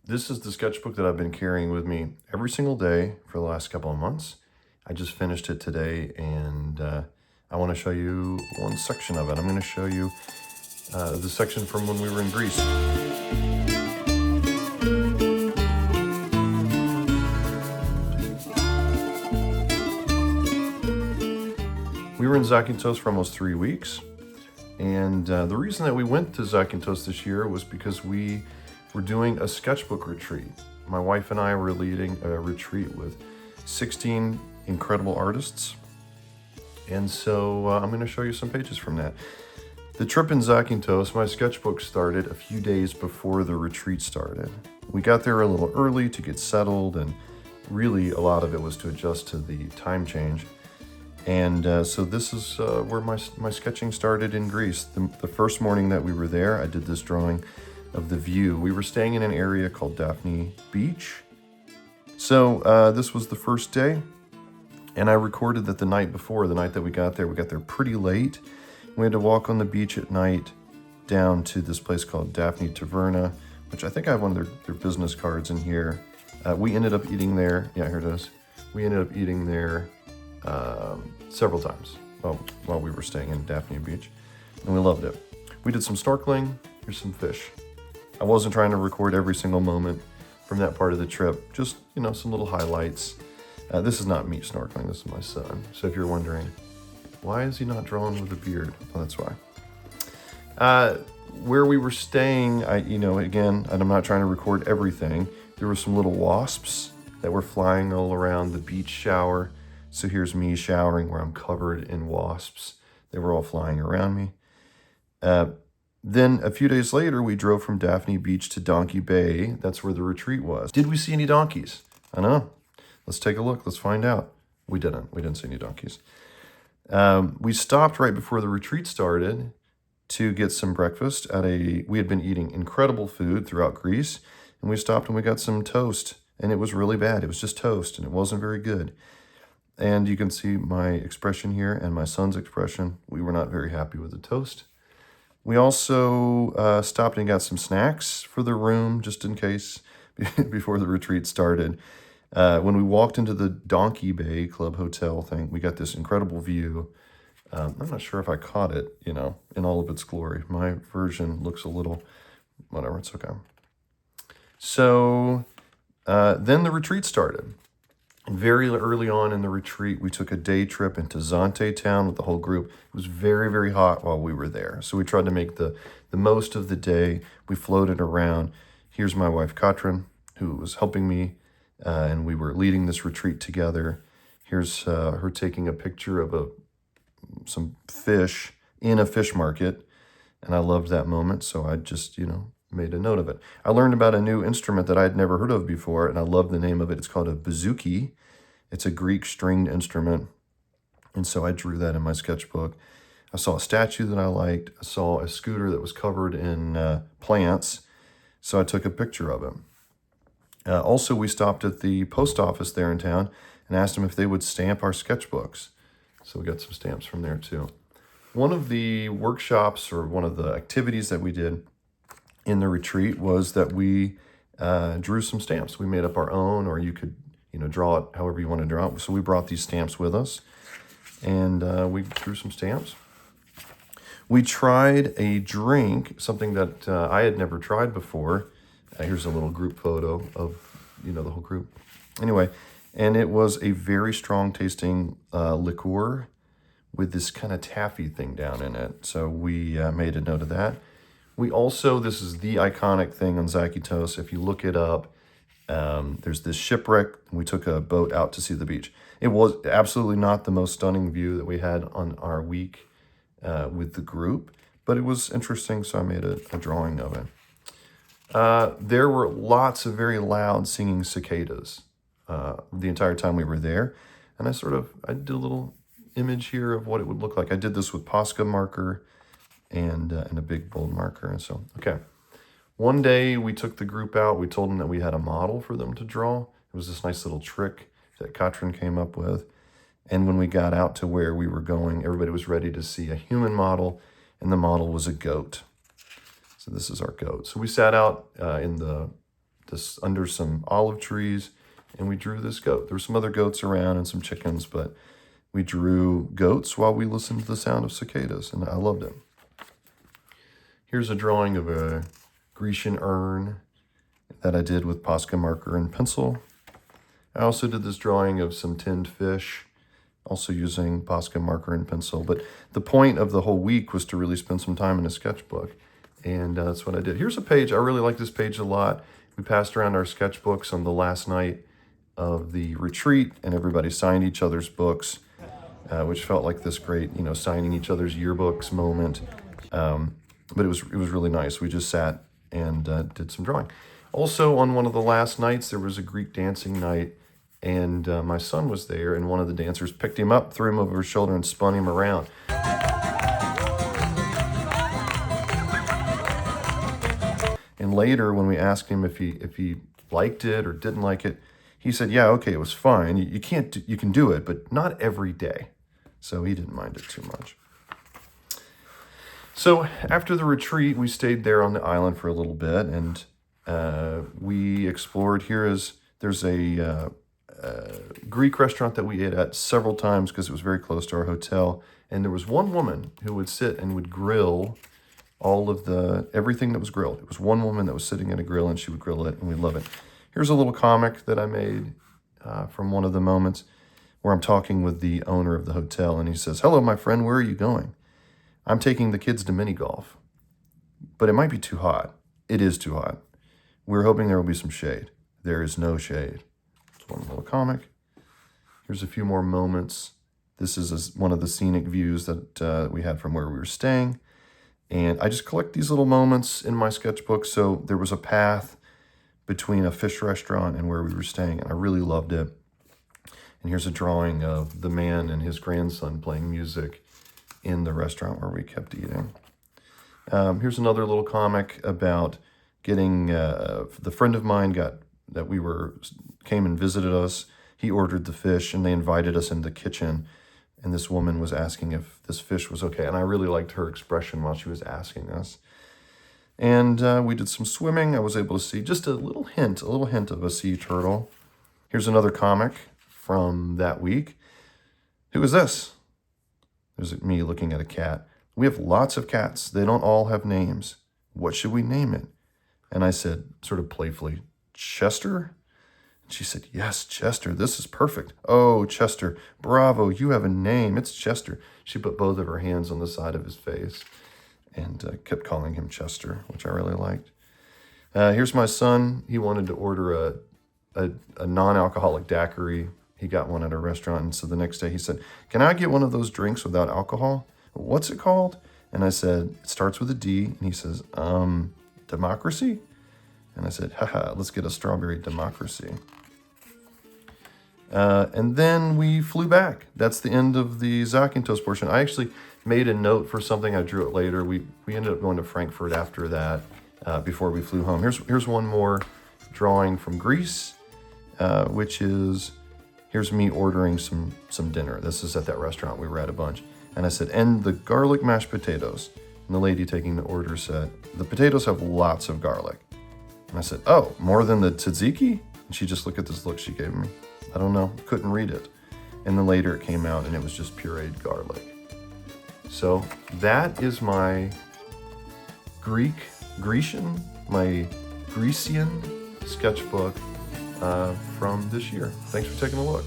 This is the sketchbook that I've been carrying with me every single day for the last couple of months. I just finished it today, and I want to show you one section of it. I'm going to show you the section from when we were in Greece. We were in Zakynthos for almost 3 weeks, and the reason that we went to Zakynthos this year was because we were doing a sketchbook retreat. My wife and I were leading a retreat with 16 incredible artists, and so I'm going to show you some pages from that. The trip in Zakynthos, my sketchbook started a few days before the retreat started. We got there a little early to get settled, and really a lot of it was to adjust to the time change. And so this is where my sketching started in Greece. The first morning that we were there, I did this drawing of the view. We were staying in an area called Daphne Beach. So this was the first day, and I recorded that the night before, the night that we got there pretty late. We had to walk on the beach at night down to this place called Daphne Taverna, which I think I have one of their business cards in here. We ended up eating there. Yeah, here it is. We ended up eating there several times while we were staying in Daphne Beach, and we loved it. We did some snorkeling. Here's some fish. I wasn't trying to record every single moment from that part of the trip, just, some little highlights. This is not me snorkeling, this is my son. So if you're wondering, why is he not drawn with a beard? Well, that's why. Where we were staying, again, and I'm not trying to record everything, there were some little wasps that were flying all around the beach shower. So here's me showering where I'm covered in wasps. They were all flying around me. Then a few days later, we drove from Daphne Beach to Donkey Bay. That's where the retreat was. Did we see any donkeys? I don't know. Let's take a look. Let's find out. We didn't. We didn't see any donkeys. We stopped right before the retreat started to get some breakfast we had been eating incredible food throughout Greece, and we stopped and we got some toast, and it was really bad. It was just toast, and it wasn't very good. And you can see my expression here and my son's expression. We were not very happy with the toast. We also stopped and got some snacks for the room, just in case, before the retreat started. When we walked into the Donkey Bay Club Hotel thing, we got this incredible view. I'm not sure if I caught it, in all of its glory. My version looks a little, whatever, it's okay. So then the retreat started. Very early on in the retreat, we took a day trip into Zante town with the whole group. It was very, very hot while we were there. So we tried to make the most of the day. We floated around. Here's my wife, Katrin, who was helping me, and we were leading this retreat together. Here's her taking a picture of some fish in a fish market, and I loved that moment, so I just, made a note of it. I learned about a new instrument that I had never heard of before, and I love the name of it. It's called a bouzouki. It's a Greek stringed instrument, and so I drew that in my sketchbook. I saw a statue that I liked. I saw a scooter that was covered in plants, so I took a picture of it. Also, we stopped at the post office there in town and asked them if they would stamp our sketchbooks. So we got some stamps from there too. One of the workshops, or one of the activities that we did in the retreat, was that we drew some stamps. We made up our own, or you could, draw it however you want to draw it. So we brought these stamps with us, and we drew some stamps. We tried a drink, something that I had never tried before. Here's a little group photo of, the whole group. Anyway, and it was a very strong tasting liqueur with this kind of taffy thing down in it. So we made a note of that. We also, this is the iconic thing on Zakynthos. If you look it up, there's this shipwreck. We took a boat out to see the beach. It was absolutely not the most stunning view that we had on our week with the group, but it was interesting, so I made a drawing of it. There were lots of very loud singing cicadas the entire time we were there, and I did a little image here of what it would look like. I did this with Posca marker and a big bold marker. And so, okay. One day we took the group out. We told them that we had a model for them to draw. It was this nice little trick that Katrin came up with. And when we got out to where we were going, everybody was ready to see a human model, and the model was a goat. So this is our goat. So we sat out in the this under some olive trees, and we drew this goat. There were some other goats around and some chickens, but we drew goats while we listened to the sound of cicadas, and I loved it. Here's a drawing of a Grecian urn that I did with Posca marker and pencil. I also did this drawing of some tinned fish, also using Posca marker and pencil. But the point of the whole week was to really spend some time in a sketchbook, and that's what I did. Here's a page. I really like this page a lot. We passed around our sketchbooks on the last night of the retreat, and everybody signed each other's books, which felt like this great, signing each other's yearbooks moment. But it was really nice. We just sat and did some drawing. Also, on one of the last nights, there was a Greek dancing night, and my son was there, and one of the dancers picked him up, threw him over his shoulder, and spun him around. And later, when we asked him if he liked it or didn't like it, he said, "Yeah, okay, it was fine. You can do it, but not every day." So he didn't mind it too much. So after the retreat, we stayed there on the island for a little bit, and we explored. There's a Greek restaurant that we ate at several times because it was very close to our hotel, and there was one woman who would sit and would grill all of everything that was grilled. It was one woman that was sitting at a grill, and she would grill it, and we love it. Here's a little comic that I made from one of the moments where I'm talking with the owner of the hotel, and he says, "Hello, my friend, where are you going?" "I'm taking the kids to mini golf, but it might be too hot." It is too hot. We're hoping there will be some shade. There is no shade. It's one little comic. Here's a few more moments. This is one of the scenic views that we had from where we were staying. And I just collect these little moments in my sketchbook. So there was a path between a fish restaurant and where we were staying, and I really loved it. And here's a drawing of the man and his grandson playing music in the restaurant where we kept eating. Here's another little comic about getting, the friend of mine came and visited us. He ordered the fish, and they invited us into the kitchen, and this woman was asking if this fish was okay, and I really liked her expression while she was asking us. And we did some swimming. I was able to see just a little hint of a sea turtle. Here's another comic from that week. Who is this? There's me looking at a cat. We have lots of cats. They don't all have names. What should we name it? And I said, sort of playfully, Chester? And she said, "Yes, Chester. This is perfect. Oh, Chester, bravo. You have a name. It's Chester." She put both of her hands on the side of his face and kept calling him Chester, which I really liked. Here's my son. He wanted to order a non-alcoholic daiquiri. He got one at a restaurant, and so the next day he said, "Can I get one of those drinks without alcohol? What's it called?" And I said, "It starts with a D." And he says, "Democracy?" And I said, "Haha, let's get a strawberry democracy." And then we flew back. That's the end of the Zakynthos portion. I actually made a note for something. I drew it later. We ended up going to Frankfurt after that, before we flew home. Here's one more drawing from Greece, which is, here's me ordering some dinner. This is at that restaurant we were at a bunch. And I said, "And the garlic mashed potatoes." And the lady taking the order said, "The potatoes have lots of garlic." And I said, "Oh, more than the tzatziki?" And she just looked at this look she gave me. I don't know, couldn't read it. And then later it came out and it was just pureed garlic. So that is my Grecian sketchbook from this year. Thanks for taking a look.